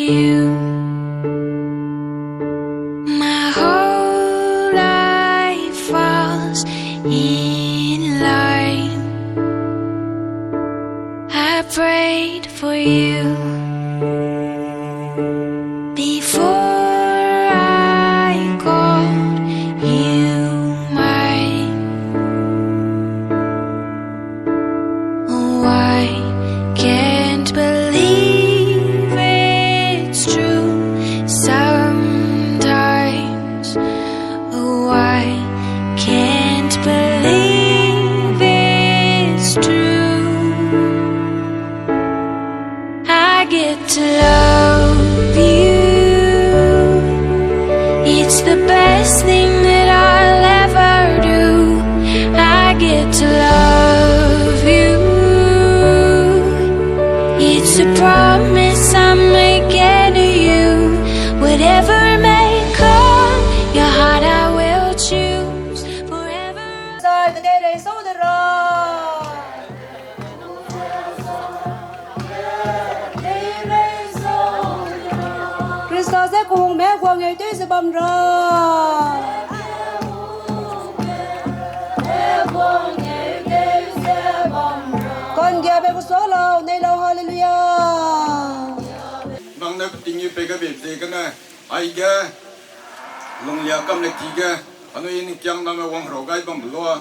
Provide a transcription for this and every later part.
you. My whole life falls in line. I prayed for you before I called you mine. Oh, I can't believe it's true sometimes. Oh, I can't believe it's true. I get to love you. It's the best thing that I'll ever do. I get to love you. It's a promise I'm making to you. Whatever may come, your heart I will choose forever. Rồi từ đây đến số được rồi. Christos sẽ cùng mẹ của người tuyết sẽ bầm rồi. Con kia bé của số lâu, nay lâu hallelujah. Nang na tingi pega bebse kana aiga Lungliakamle tiga anu ini kyang nama wang rogai bam loa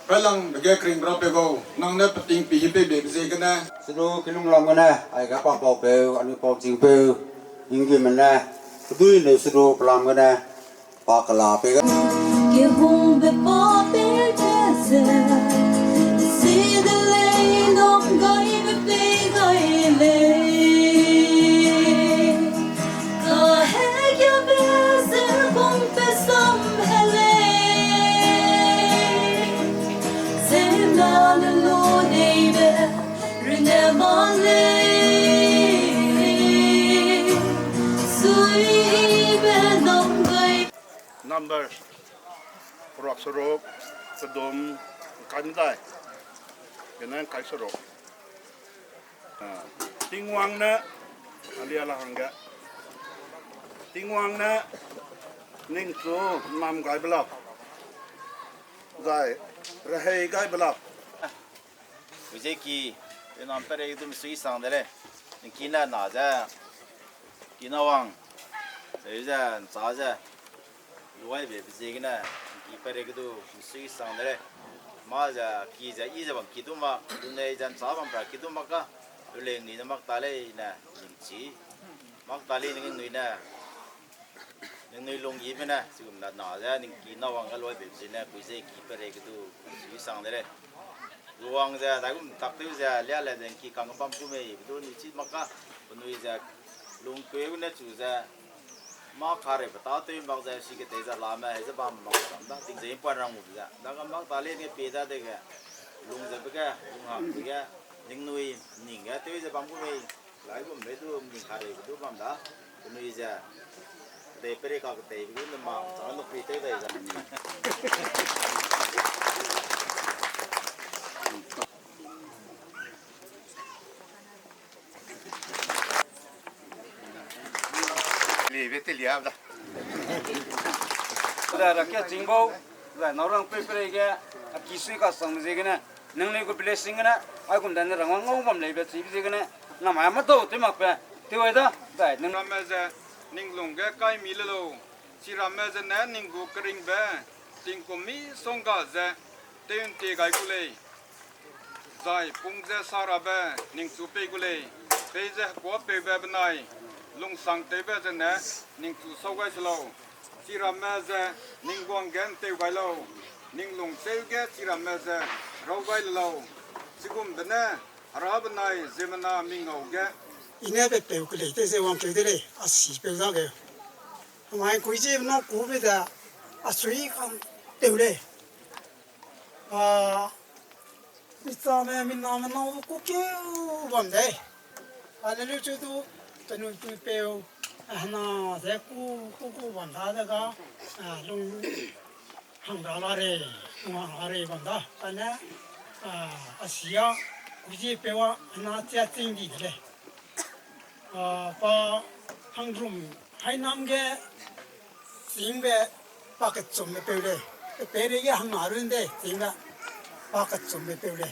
pelang bege kring bra pego nang na ting pi pe bebse kana Suru kilung long kana ai ka pa pa pe anu pa jing pe ingi mana tu ne suru pelang kana pa kala pe Ke hung be pa pe se see the lane of gai be pe gai le ka he ya be se hung pe sam hele se na le lo nei be rene mon le sui be dom gai number Prof Sorok Kedom Kandai Kenan Kai Sorok Tingwang na Alia Lahangga Tingwang na Ning Su Nam Gai Belap Zai Rahai Gai Belap Kuize ki nam pere itu misui sang dere kina na ja kina wang ja za ja luai be bise kina ki pere itu misui sang dere ma ja ki ja i ja bang kitu ma dunai jan sa bang pra kitu ma ka leng ni na mak tale na chi mak tale ni nui na nui long yi me na sigum na na ja ni kina wang ka luai be bise na kuize ki pere itu misui sang dere luang ja da kum tak tu ja lia la den ki kang pam ku me du ni chi ma ka nui ja lung pe u na chu ja ma kha re ta te ma ja si ke te ja la ma ja ba ma sam da ting je pa rang mu ja da ka ma ta le ke pe ja de ga lung ja be ga lung ha be ga ning nui ning ga te ja pam ku me lai kum me du ning kha re du pam da nui ja de pe re ka te bi na ma sa no pe te ja Betul ya, dah. Sudah rakyat jinggo, sudah orang prepare ke, kisah kasang mesti neng ni ko blessing kena, aku dan orang ngau bam lebih sih kena, nama apa tu, tu mak pe, tu ada, dah neng. Ramaza ning lungga kai milalo si ramaza na ning go kring ba ting komi songa za teun te gai kule zai pungza saraba ning supe kule peja ko pe ba banai lung sang te ba na ning tu so gai slo si ramaza ning gong gan te gai lo ning lung te ga si ramaza ro gai lo sigum bana arabanai zemana mingau ga 이내 배우 그래 대세 왕 배들이 아시 배우다게 많이 구이제 너 고베다 아수이 간 때우래 아 이참에 민나면 너무 꼭게 반대 안을 줘도 저는 그 배우 하나 대고 꼬고 반다다가 아좀 한가라래 한가라래 반다 아나 아시아 구이제 배우 하나 째팅기 그래 pa Hangrum hai nam ge tiếng về ba cái chủng về biểu đề bé đấy cái hàng nào rồi đấy tiếng là ba cái chủng về biểu đề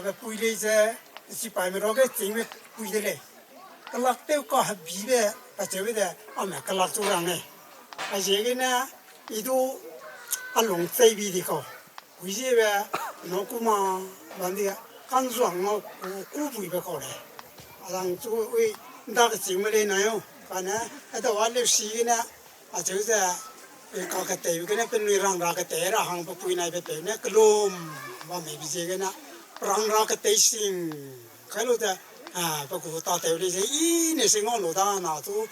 về bùi đấy giờ chỉ bài mình nói cái tiếng về bùi đấy này cái lạc tiêu có hấp bí về và chơi về đấy mẹ cái lạc chỗ này giờ cái này 이도 알롱 세비 디고 구이제베 노쿠마 반디가 간수왕노 구부이베 거래 아랑 저왜 나가 지물이나요 가나 에도 완료 시기나 아저자 가가 때기나 펜리랑 라가 때라 항부 부이나베 때네 글롬 마메 비제게나 프랑라가 때싱 칼로다 바고 따때리제 이네 생각로다 나도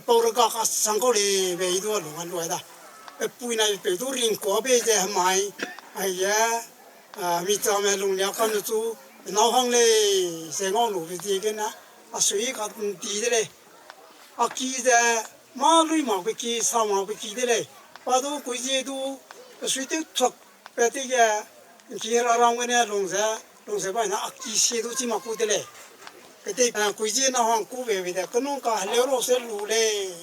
보러가 상고리 베이도 롱한 거다 bùi này phải tu riêng có bây giờ mai ya mi cho mẹ lùng nhà con chú nấu hăng lên sẽ ngon lù cái gì cái nè suy cả tí đấy kia giờ mà lui mà cái kia sao mà cái kia đấy bắt đầu cái gì tu suy tiêu thuộc bây giờ kia là làm cái này lùng sẽ phải nó kia xe tu chỉ mà cụ đấy cái đấy cái gì nó hăng cụ về bây giờ cái nông cả leo rồi sẽ lù đấy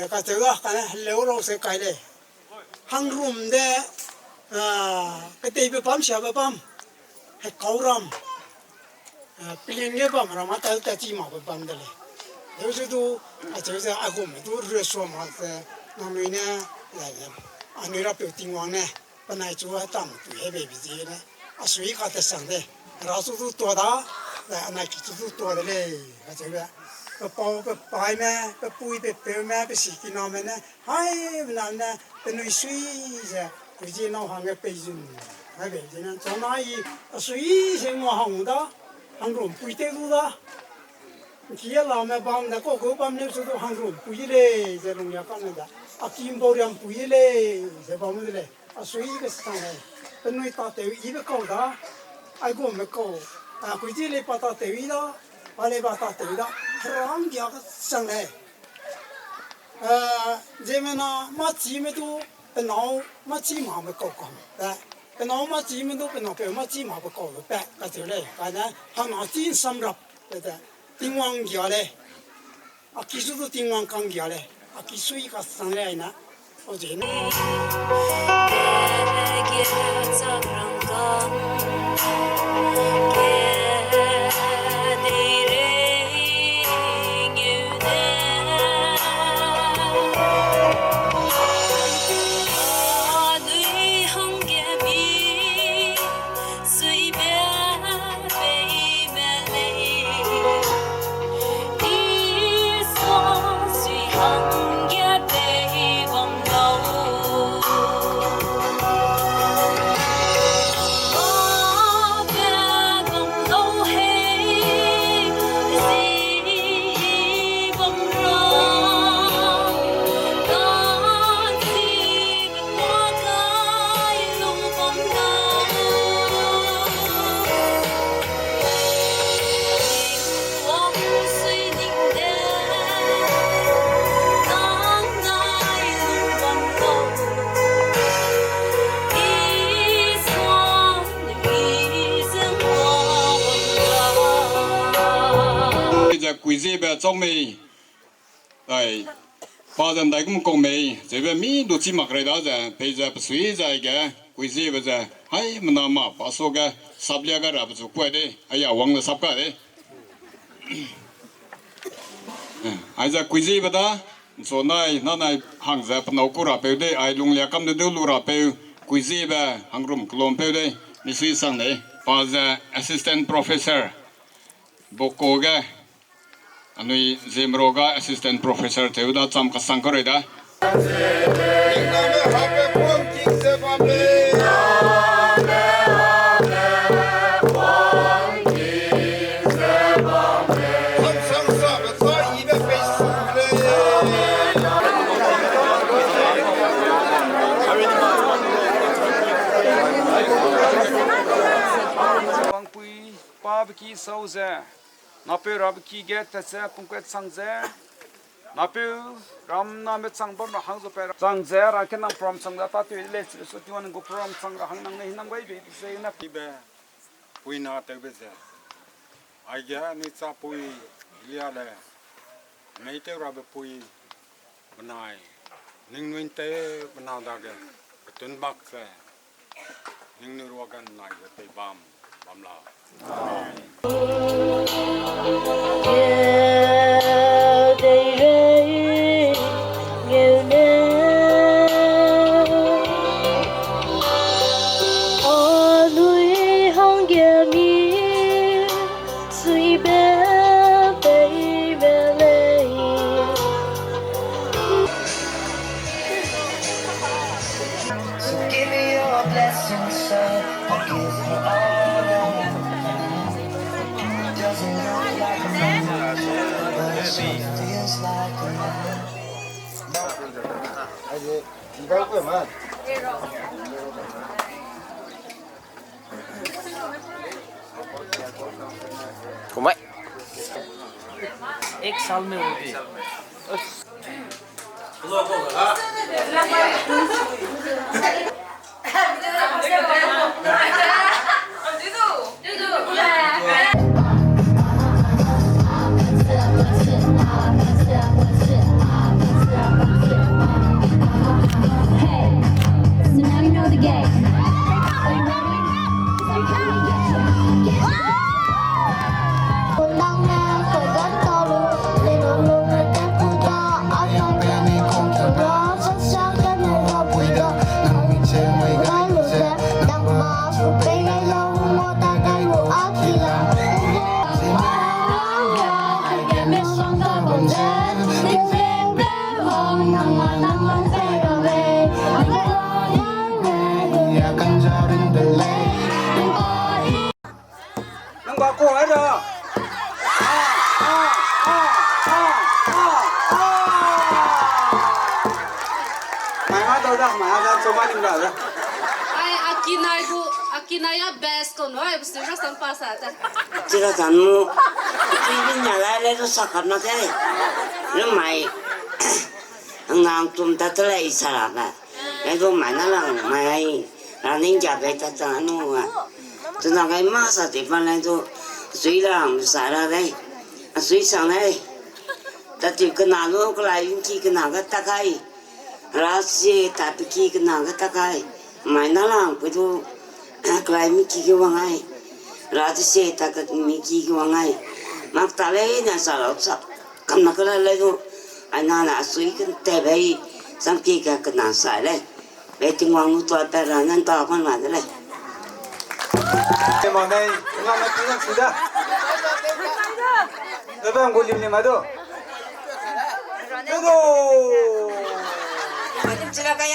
cái thứ đó cái này leo rồi sẽ cái đấy Hangrum de cái tây bên bám xia bên bám hay cầu ram pilih ni bám ram atau tadi mau bên bám dale. Lalu itu aja saya aku itu resuam ada namanya lagi. Anu rapi tingwang ne, penai cua tam tu hebe biji ne. Asui kata sang de, rasu tu tua dah, anak kita tu tua dale. Aja saya bepau bepai me, bepui bepeu me, besikin nama ne. Hai benar ne. Bên nuôi suy giờ cái gì nó hàng cái bể rừng cái bể gì nè cho nó y suy sinh hoạt hàng đó hàng rùm bụi tê luôn đó kia làm mà bám đã có cái bám nếu số hàng rùm bụi lê giờ nông nhà con này đã kim bầu làm bụi lê giờ bám cái lê suy cái sang này bên nuôi ta tiêu y cái câu đó ai cũng mấy câu cái gì lê ta tiêu y đó ba lê ba ta tiêu đó ráng giờ cái sang này Zeme na ma chỉ mới tu bên nào ma chỉ mà mới cầu con, bên nào ma chỉ mới tu bên nào bên ma chỉ mà mới cầu được, cái chỗ này cái này hàng nào chỉ sắm rập, tiếng vang kia này, kỹ thuật tiếng vang càng kia này, kỹ thuật cái sang này na, ở trên này. Kuize B Zeme rồi phát triển đại cũng công nghệ,这边米都只mặc来到这，陪着不睡在个Kuize B这，哎，们那嘛把说个12个人不就怪的，哎呀，忘了10个的，还在Kuize B的，说那行在不闹过了，别的哎，Lungliakamle都路了，别Kuize B Hangrum Village别的，你睡上的，把这 assistant professor，不过个。Anui Zeme assistant professor Teuda Cham Kasang Koreda. Barbecue sauce. Nape rabki get tse pungket sangze nape ram na met sang bom hang zo per sangze ra ken nang from sang da ta tu le so ti wan go from sang hang nang nei nang bai be se na Be pui na te be ze. Ai ga ni cha pui lia le. mấy tê ra bê pui bên này nhưng nguyên tê bên nào đó cái tuần bắc cái nhưng nửa qua cái này cái tê bam là Give me your blessings, sir. I'll give you all I am. Doesn't look like a man, but it sure feels like a man. Cũng vậy. एक साल में होगी So now you know the game. Are you ready? nang ba ko ai da mày hát đâu ra mày hát ra cho ba đừng đợi ra Ai akinaya best kon wa bus ra sam pasa ta. Chỉ là thằng cái nhà lại lấy nó sạc hạt nó thế nó mày ngang tụm ta tới lại sao là cái đồ mày nó là mày là nên trả về ta ta nó à từ nào cái má sao thì phần này đồ suy làm xài ra đây suy sang đây ta chỉ cái nào nó cái lại những cái nào cái ta cái ra xe ta bị cái nào cái ta cái mày nó làm cái đồ cái lại những cái vang ai ra xe ta cái những cái vang ai mặc ta lấy nhà sao là sao cầm nó cái lấy đồ anh là suy cái tệ vậy sang kia cái nào xài đây về tiếng hoàng nó toa ta ra nên tao con làm thế này cái món này ngon lắm chính xác đó nó phải ngồi lim mà đâu chỉ là cái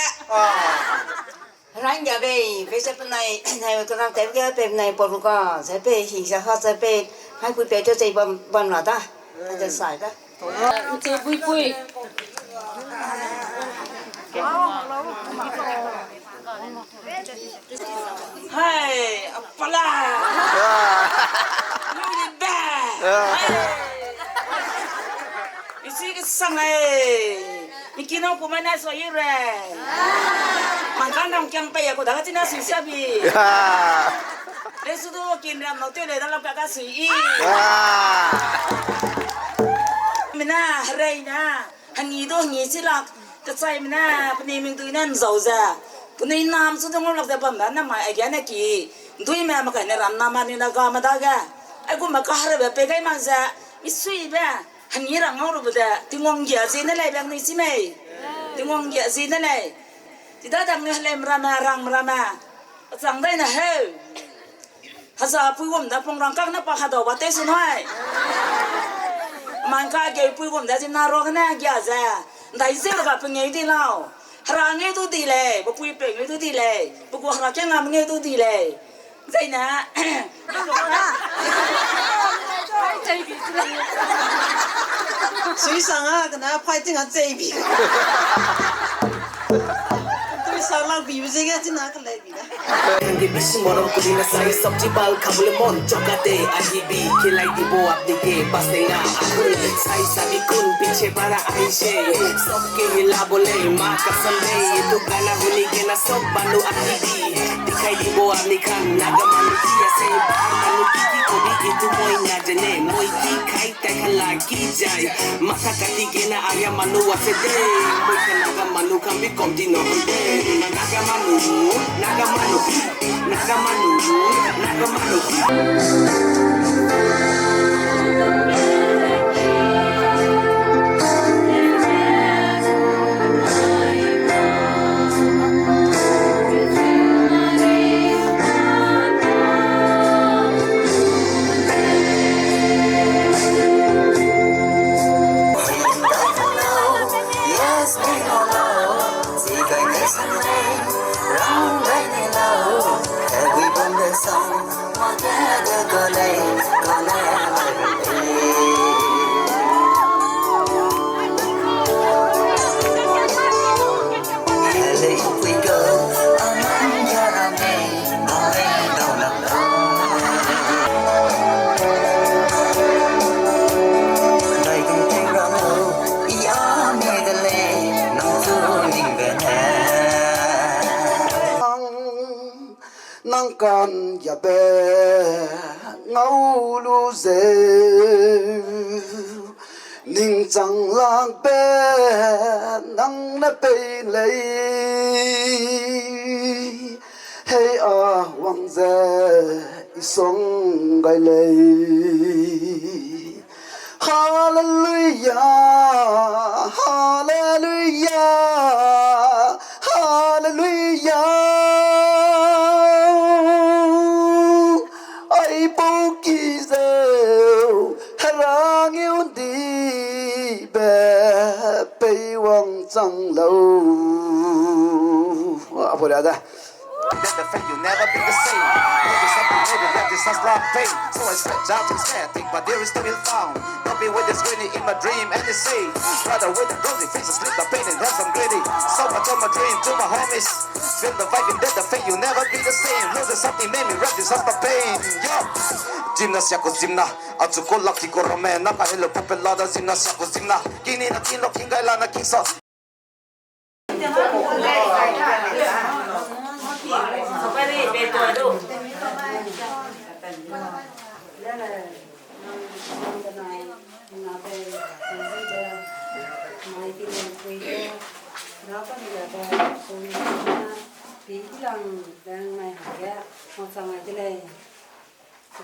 ráng giờ về sẽ bên này này cái làm cái bên này bỏ qua sẽ về hình sẽ phát sẽ về hai bữa về cho chị bầm là taจะใส่ได้ Che bui bui. Hey, apala. Lodi ba. Isi ke sang này. Mikir aku mana so ire. Makan dong kyang pe aku dah tina susah bi. Lesu tu kinram no tu le dalam kakak sui. Mina hari na, hangi tu hangi silak. Kecai mina, peneming tu inan zau za. Punai nam sudah ngolak dah pemban nama aja nak ki. Dui me makan ram nama ni nak gama daga. Aku makan hari bepegai mangsa. Isui be. Hangi rang ngau rupa tingong dia sini leh bang ni sini. Tingong dia sini leh. Tidak ada ni leh merama rang merama. Sang dah na heu. Hasa pui wom dah pong rangkang na pak hado batai sunai. Mangka gay pui wom dah cina roh na dia za. Dah isi lagi pengai di lau. Harangai tu di leh, bapui pengai tu di leh. Buku haraknya ngamngai tu di leh. Zai na.水上啊，跟那拍整个这一边，对上 Salah biasa kan sih nak lagi dah. Di bisi morom kulina saya sabji bal kabul mon chokate ahibi khilai dibo apnike pasenga akul sai sabi kun piche para aise sabke hila bole ma kasam de itu gana huni gena sob banu ahibi dikhai dibo apni khan nagamanu kiya se manu kiki kodi itu moi na jane moi ki khai ta khala ki jai mata kati gena aya manu ase de moi kana manu kambi komdi no de nagamanu nagamanu nagamanu nagamanu Kan ya be ngau lu ze ning chang lang be nang na pe lei hey a wang ze isong gai lei hallelujah hallelujah hallelujah Kuize harang yêu đi bé bay wang trăng lâu apa dah dah Then the fact you'll never be the same. Maybe something maybe left this us love pain. So I stretch out his hand, think my dear is still found. Don't be with this winning in my dream and they say brother with the rosy faces, slip the pain and have some gritty. So much of my dream to my homies. Feel the vibe and then the fact you'll never be the same. Losing something made me rap this us the pain. Yo Gymnast yako zimna Atsuko laki ko rame Naka hilo popelada Gymnast yako zimna Kini na kinlo kingaila na kingsa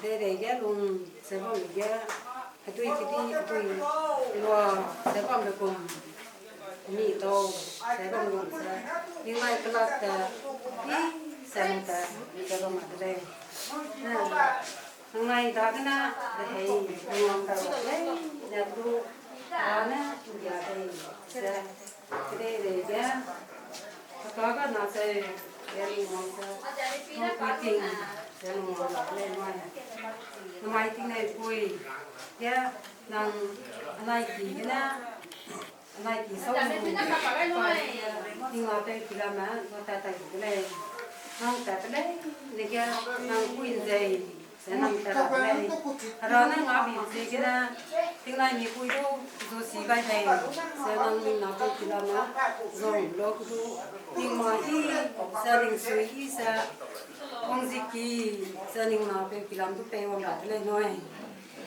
Để cái luôn sẽ không được cái tôi chỉ đi tôi lo sẽ không được cùng mì tô sẽ không được sẽ nhưng mà cái là cái sẽ không ta sẽ không mặc đây hôm nay đó cái na để ngon đầu đấy đẹp luôn đó nè giờ đây sẽ cái để cái có cái nào sẽ để ngon sẽ không quyết định sẽ ngon lên ngoài mai tiếng này vui ya nang anai ki na anai ki sau nhưng mà đây thì làm mà ta tại cái này nang ta đây để cái nang Kuizebe sẽ nang ta đây rồi nang ngõ bị cái na tiếng này mi vui đâu rồi xí vai này sẽ nang mình nào đây thì làm mà rồi lo cứ nhưng mà khi sẽ đình suy sẽ ông gì kỳ giờ mình nào về kỳ làm tụi bé ông đặt lên thôi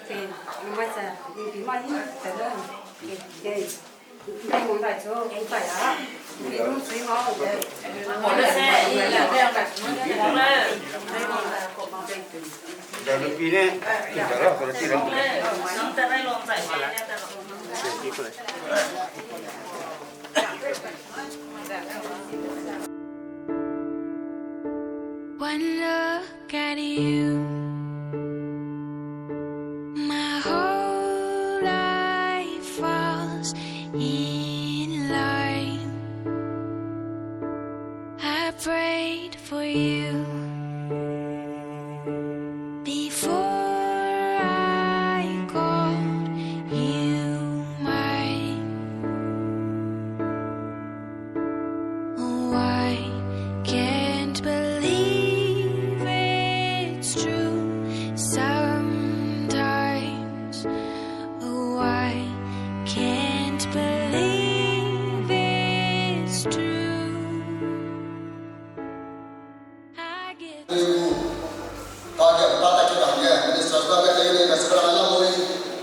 thì mai giờ đi phim mai thế đó cái đây ông đặt cho ông phải á vì ông suy ngó rồi ông đặt xe là cái ông đặt nó lên đây ông là cột bằng dây thừng Dah lebih ni, dah lah kalau tidak. nó ta đây lòng chạy One look at you, my whole life falls in line. I prayed for you before I called you mine. Why cái sự là môi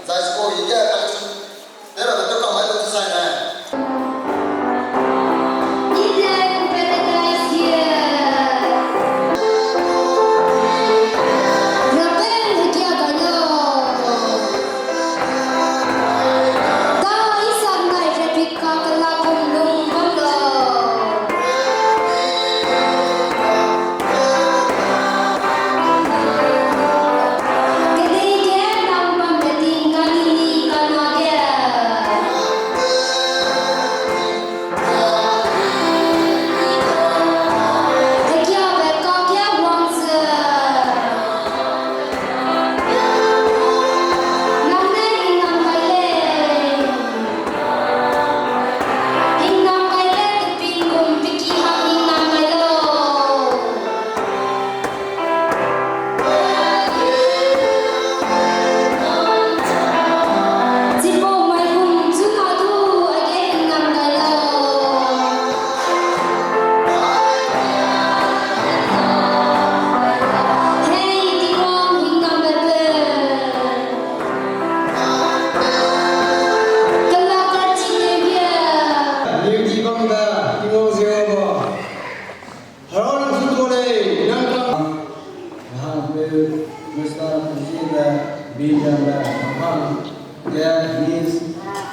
giải số ý cái cái thế là tôi cảm thấy tôi sai này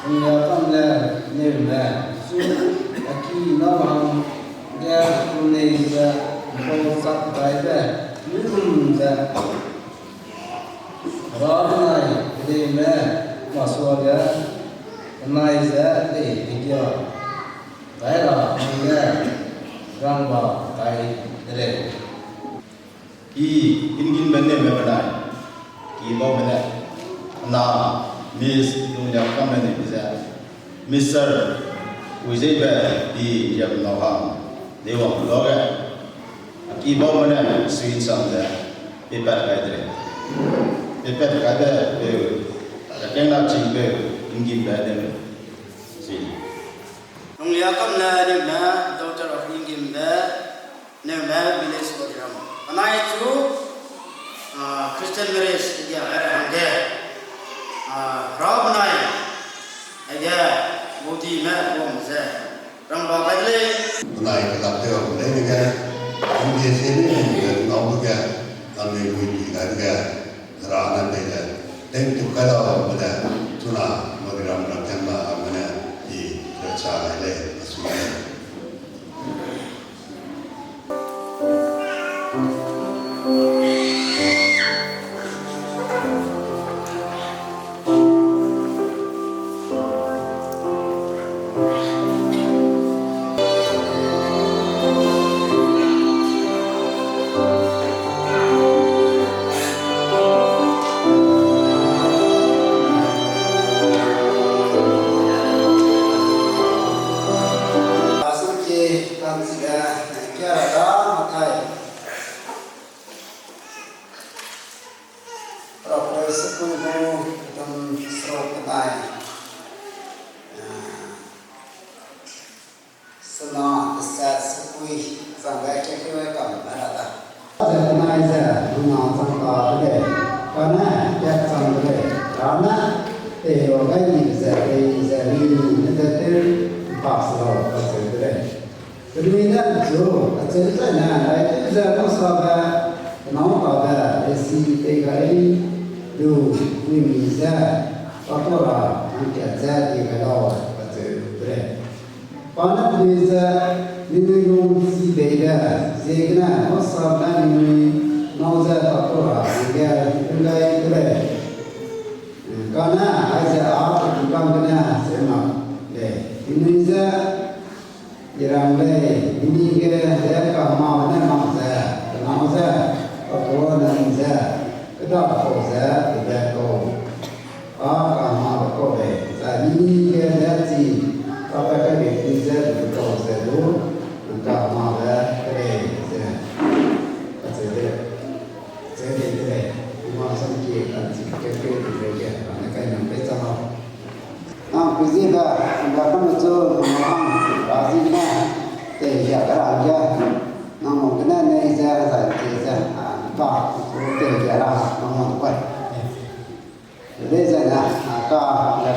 Ms.Lungliakamle Newme Kuize Weds Alia Riame and Ms.Lungliakamle Newme ingin bende memandai bau benda na Ms.Lungliakamle Newme Mr. Kuizebe B Haflong Hangrum Village bau benda sweet song paper kaidre paper kaidre kena cingbe ingin bende Lungliakamle Newme daughter of Riame and Ms.Lungliakamle Newme and I too Christian Marriage of Prof Lodi này làm theo đấy như cái những cái gì này nó cũng cái làm người vui gì đấy cái ra nên đây là đến chụp cái đó bây giờ chúng ta mới làm thêm là mình đi trả lại đây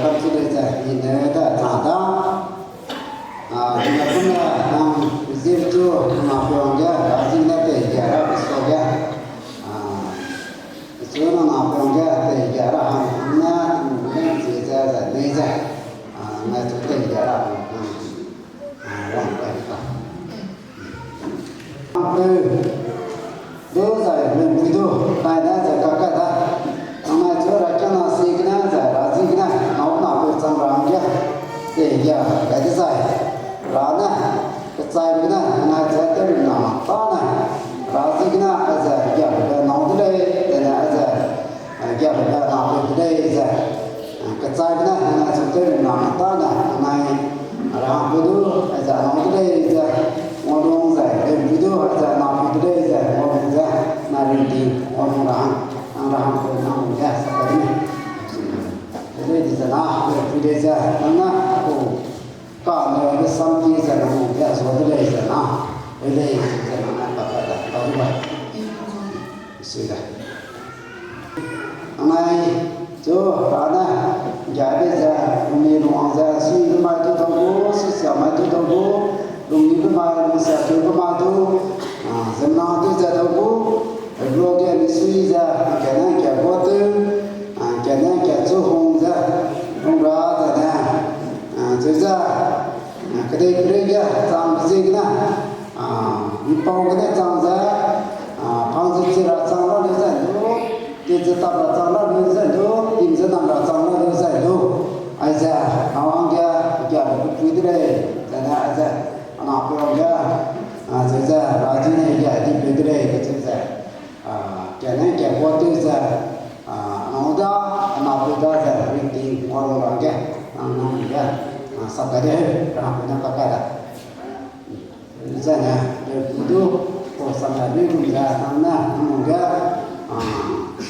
con chỉ để giải nhìn đã trả đó nhưng mà cũng là riêng chưa mà phương ra đã riêng đã để giải ra cái số ra số nó nào phương ra để giải ra hàng năm chỉ ra giải này ra ngày chúng ta giải ra làm vậy đối giải mình ví dụ này đã giải các ta hôm nay chỗ ra cho nó xí cái này giải ra gì cái này nó nào được trong làm kia để giờ cái thứ giải ra nè cái giải cái này này sẽ tới được nào to này ra gì cái này cái giải giờ cái nó tới đây để là giải giờ cái nào được tới đây giải cái giải cái này này sẽ tới được nào to này này ra ví dụ cái giải nó tới đây giải một đường giải ví dụ giải nào tới đây giải một đường giải này đi một đường Abraham pernah ya seperti ini. Jadi di sana berbeda karena aku kalau ada sampai sana ya sudah di sana. Ini sana apa tahu tak? Sudah. Amai tu karena jadi saya ini ruang saya sih rumah itu tahu, sesiapa itu tahu, rumah itu saya tu rumah tu, sebenarnya itu saya tahu. Rồi cái đi suy ra cái này cái vô tư cái này cái chú hùng ra hùng ra thế này rồi ra cái đây cái trang cái gì cái này đi bao cái này trang ra phong gì ra trang nó được giải đủ đi chơi tập ra trang nó được giải đủ tìm ra nằm ra trang nó được giải đủ ai ra nó ăn cái quý đây thế này ai ra nó có cái rồi ra ra cái này cái đi quý đây cái gì ra cái này cái vô tư ra nó đó nó bây giờ ra riêng tiền qua rồi cái nó cái sắp cái đấy làm cái nó cái đó ra nè được itu của sang hari cũng ra thằng nào cũng cái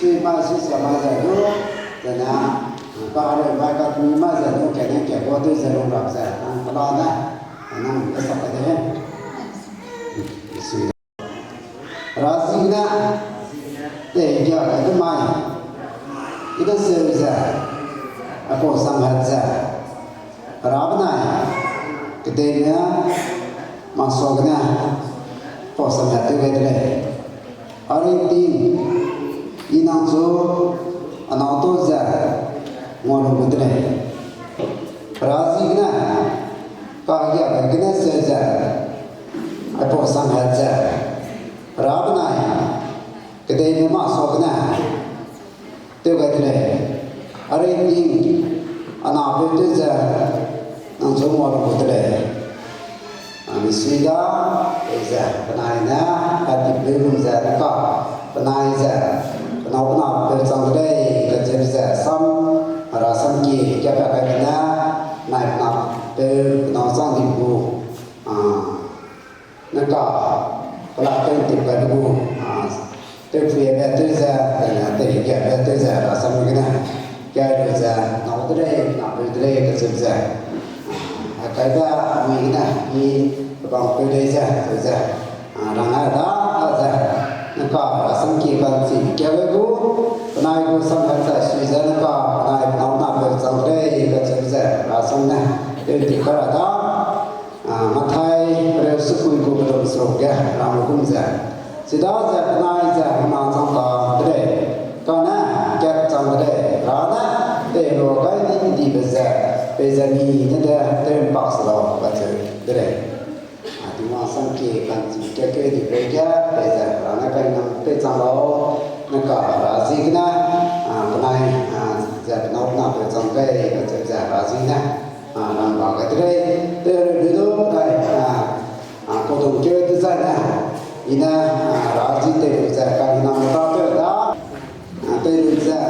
suy mai suy sửa mai ra đó rồi nè có ai được vài cái mai ra đó cái này cái vô tư ra luôn rồi ra cái đó nè nó cái sắp cái đấy suy ra gì nè để giờ cái mai itu seza aku sangat za rabna kedenya masuknya posangat itu kedele hari ini inang so anak tu za ngonu kedele razina kahya kedenya seza aku sangat za rabna kedenya masuknya tiêu cái này ở đây nhìn anh nào biết tới giờ năng số một của cái này mình suy đó bây giờ cái này nhá cái tiếp đến giờ nó có cái này giờ cái nào bên trong cái đây cái giờ giờ xong rồi xong gì cho cái này này nào từ nó sang điểm bù nó có cái là cái tiếp cái bù từ phía bên tới giờ là từ cái bên tới giờ là xong cái này cái bây giờ nó tới đây nó tới đây cái giờ cái đó mình này đi bằng từ đây giờ từ giờ rằng là đó giờ nó có là xong kia còn gì kéo cái cú cái này cú xong cái giờ suy ra nó có này nó nằm được xong đây cái giờ là xong này thì có là đó mà thay rồi sức khỏe của mình đồng số cái làm cũng giờ thì đó giờ nay giờ mà trong đó cái đấy còn á cái trong cái đấy đó á để rồi cái gì bây giờ đi nên là tên box rồi và cái đấy thì mà xong kia còn cái thì bây giờ là nó cái nằm bên trong đó nó có là gì cái này giờ nó nằm ở trong cái giờ là gì nè làm bảo cái đấy từ đó đây cô đồng chơi từ giờ nè ina raji te za ka ina mata pe da te za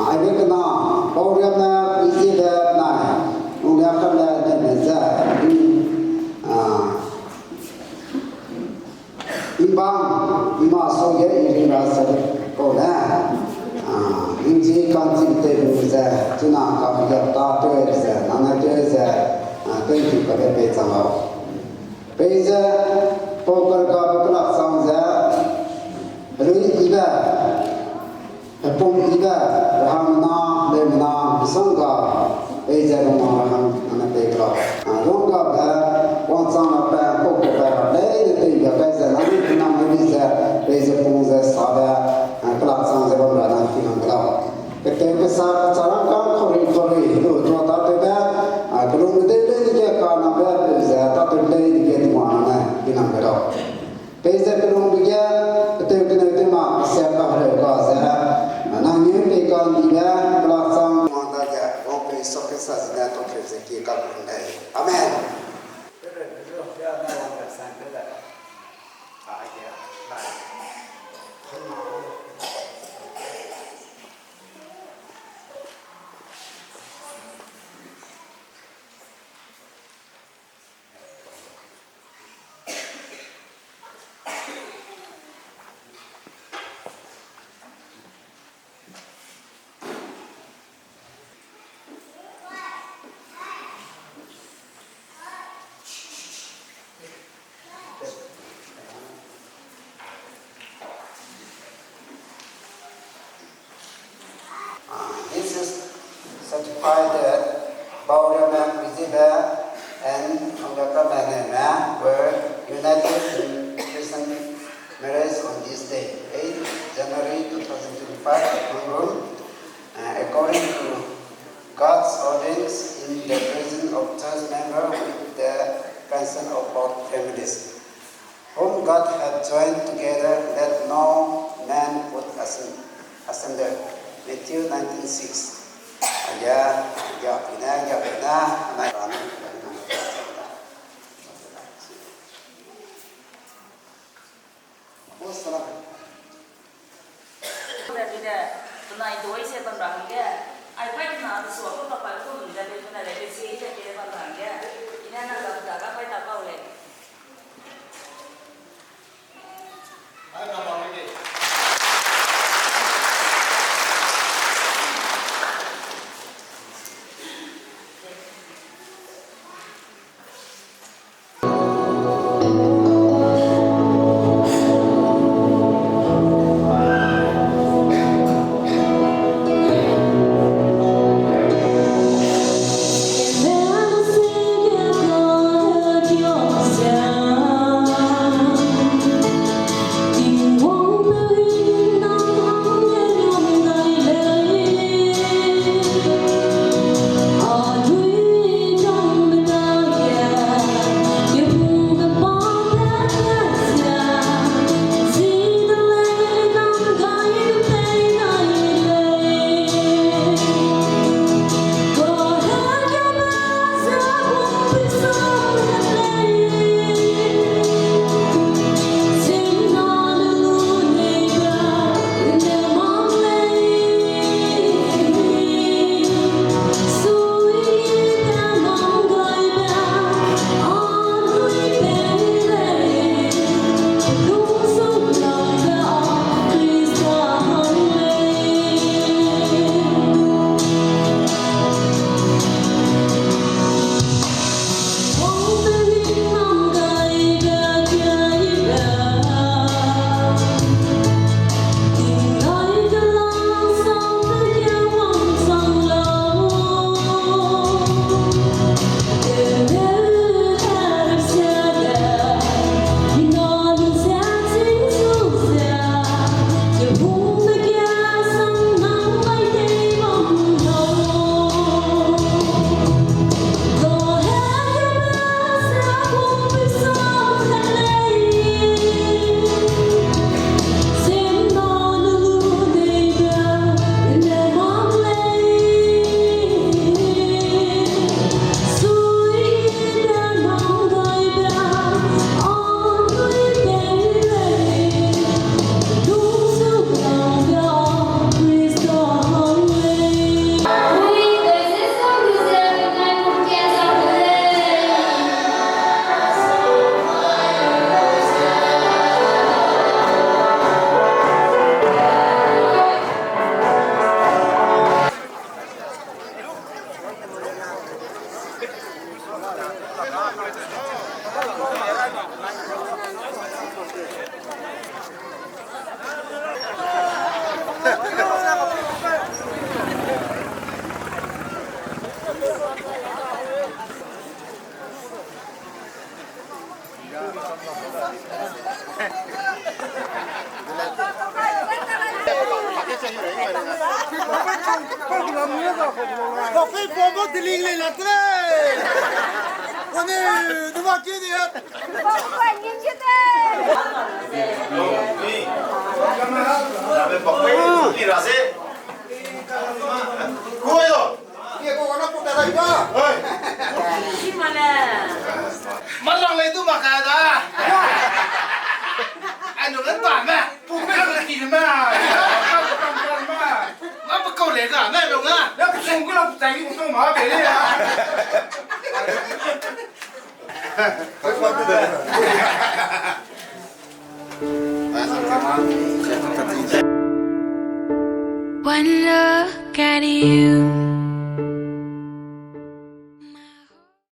ai biết cái nào bao nhiêu na Kuizebe na Lungliakamle Newme za ima so ye ini rasa ko na inji kan tin te za tuna ka ya ta pe za na te za te ki ka pe za ma pe za Pokok kau pelak sangza, rui iba, pung iba, Riame and Ms.Lungliakamle besar cara kang kori itu tua tak ada kalau kita dia kana ber bisa tak ada dia mana dinam berok pesa kalau dia kita kena mah siapa hari kau sah nang ni pekan dia belakang mana dia oke sok saja tu rezeki kau berdaya amin. This is certified that Riame and Kuizebe and Ms.Lungliakamle Newme were united in Christian marriage on this day, 8 January 2025, Hangrum, according to God's ordinance in the presence of church members with the consent of both families, whom God had joined together, let no man put asunder. Matthew 19:6. Aja, anak Tình Pokoknya pokok diling-ling lah tu. Ini dua kini ya. Pokoknya di rasa. Kue lo. Dia kau nak pun dah ada. Gimana? Malang lah itu makan dah. Anu kan mah. Bukan lagi mah. Apa kau lega? Mana dong ah? Dah pusing gula pusing pusing mah beli ya. One look at you